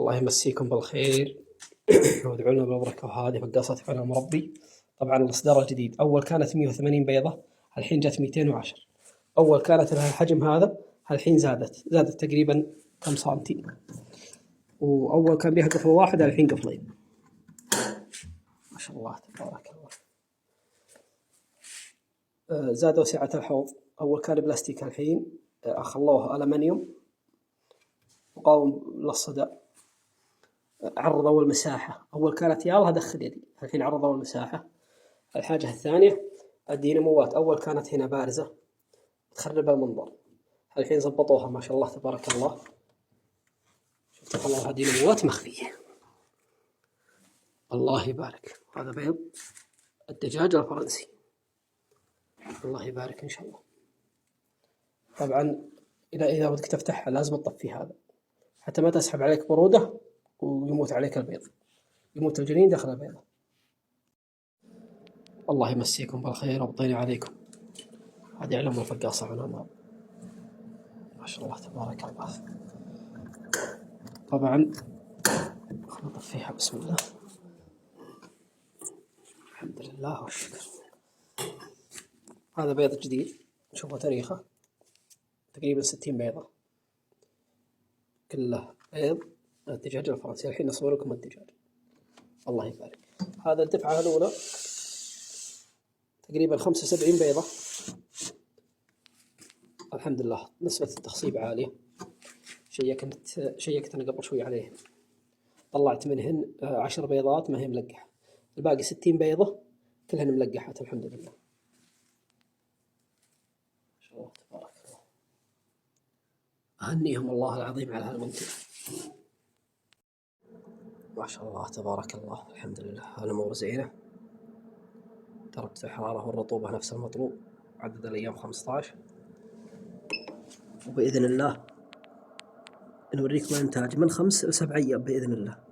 الله يمسيكم بالخير وادعوا لنا بالبركة. وهذه فقاصات على المربي. طبعا الإصدار الجديد، أول كانت 180 بيضة، الحين جت 210. أول كانت لها الحجم هذا، الحين زادت تقريبا كم سنتي. وأول كان بها قفل واحد، الحين قفلين. ما شاء الله تبارك الله. زادوا سعة الحوض، أول كان بلاستيك، الحين خلوه ألمنيوم مقاوم للصدى. عرضوا المساحة، أول كانت يالله دخل يدي، الحين عرضوا المساحة. الحاجة الثانية الديناموات، أول كانت هنا بارزة تخرب المنظر، الحين زبطوها ما شاء الله تبارك الله. شفتوا والله ديناموات مخفية. الله يبارك. هذا بيض الدجاج الفرنسي، الله يبارك إن شاء الله. طبعا إذا بدك تفتحها لازم تطفي هذا حتى ما تسحب عليك برودة ويموت عليك البيض، يموت الجنين داخل البيضة. الله يمسيكم بالخير وبطيني عليكم. هذه علم الفقاصة عن النار، ما شاء الله تبارك الله. طبعا خلنا نطفيها بسم الله. الحمد لله والشكر. هذا بيض جديد، شوفوا تاريخه تقريبا 60 بيضة، كله بيض الدجاج الفرنسي. الحين أصور لكم الدجاج، الله يبارك. هذا الدفعة الأولى تقريبا 75 بيضة، الحمد لله نسبة التخصيب عالية. شيكت أنا قبل شوي عليه، طلعت منهن 10 بيضات ما هي ملقحة، الباقي 60 بيضة كلهن ملقحات الحمد لله. ما شاء الله تبارك الله. أهنيهم الله العظيم على هالمنتج، ما شاء الله تبارك الله. الحمد لله الأمور زينة، درجة الحرارة والرطوبة نفس المطلوب، عدد الأيام 15، وبإذن الله نوريكم الإنتاج من 5 إلى 7 أيام بإذن الله.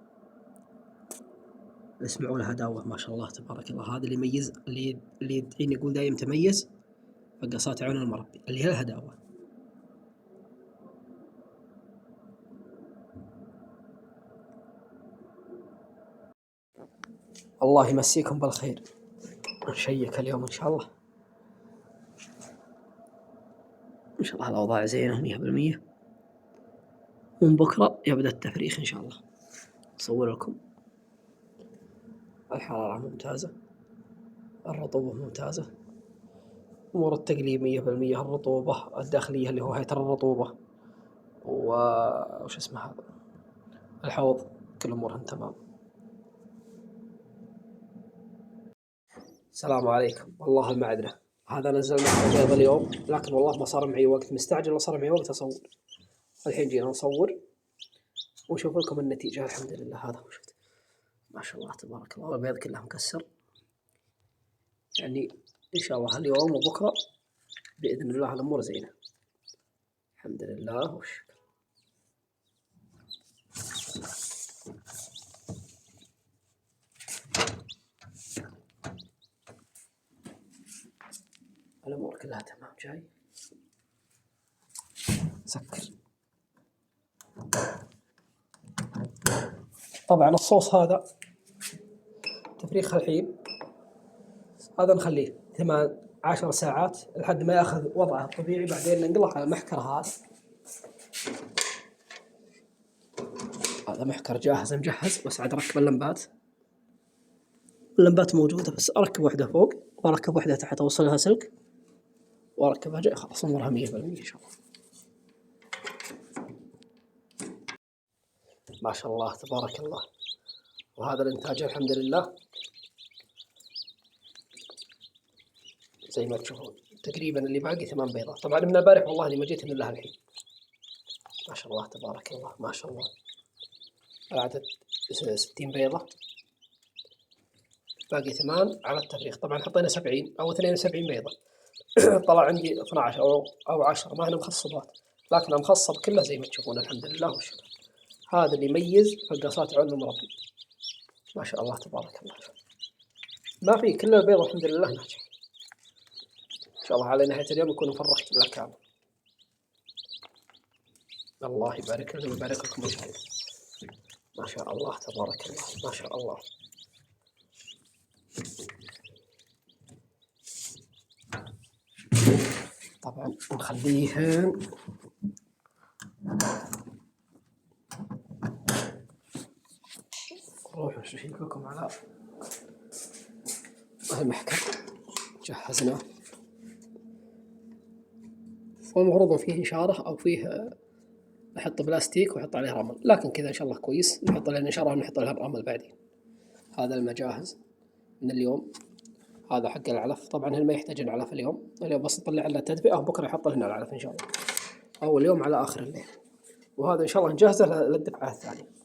اسمعوا لها داوة ما شاء الله تبارك الله. هذا اللي يميز، اللي يدعيني يقول دايم تميز، فقاصات عيون المربي اللي لها داوة. الله يمسيكم بالخير. نشيك اليوم إن شاء الله، إن شاء الله الأوضاع زينة 100%. من بكرة يبدأ التفريخ إن شاء الله. أصور لكم الحرارة ممتازة، الرطوبة ممتازة، أمور التقليب 100%. الرطوبة الداخلية اللي هو هيئة الرطوبة وش اسمه هذا الحوض، كل أمورهم تمام. السلام عليكم. والله المعذرة، هذا نزلنا البيض اليوم، لكن والله ما صار معي وقت، مستعجل ما صار معي وقت أصور. الحين جينا نصور ونشوف لكم النتيجة. الحمد لله هذا هو، شفت ما شاء الله تبارك الله. البيض كله مكسر، يعني إن شاء الله اليوم وبكرة بإذن الله الأمور زينة الحمد لله والشكر. الأمور كلها تمام. جاي سكر. طبعا الصوص هذا تفريخ الحين هذا نخليه 8-10 ساعات لحد ما ياخذ وضعه الطبيعي، بعدين ننقله على المحكر. هذا محكر جاهز مجهز، بس عاد اركب اللمبات موجودة، بس اركب واحدة فوق واركب واحدة تحت، اوصلها سلك واركبها جاي، خلاص امورها 100% ان شاء الله. ما شاء الله تبارك الله. وهذا الانتاج الحمد لله زي ما تشوفون، تقريبا اللي باقي 8 بيضات. طبعا من البارح والله اللي ما جيت من الله الحين. ما شاء الله تبارك الله، ما شاء الله. العدد 60 بيضة، باقي 8 على التفريغ. طبعا حطينا 70 أو 72 بيضة طلع عندي 12 أو 10، ما هنا مخصبات، لكن مخصب كله زي ما تشوفون الحمد لله والشكر. هذا اللي يميز فقاصات عيون المربي، ما شاء الله تبارك الله. ما في، كل البيض الحمد لله ناجح. إن شاء الله على نهاية اليوم يكون فرغت الأكعاب. الله يبارك لكم ويبارك لكم إن شاء الله. شاء الله تبارك الله ما شاء الله. طبعا نخليهن نروح نشيككم على المحكم. جهزناه والمفروض فيه إشارة أو فيه نحط بلاستيك ونحط عليه رمل، لكن كذا إن شاء الله كويس. نحط له إشارة ونحط له الرمل بعدين. هذا المجاهز من اليوم، هذا حق العلف. طبعا هل ما يحتاج العلف اليوم بس نطلع له التدفئة وبكرة يحط لنا العلف إن شاء الله، أو اليوم على آخر الليل. وهذا إن شاء الله نجهزه للدفعة الثانية.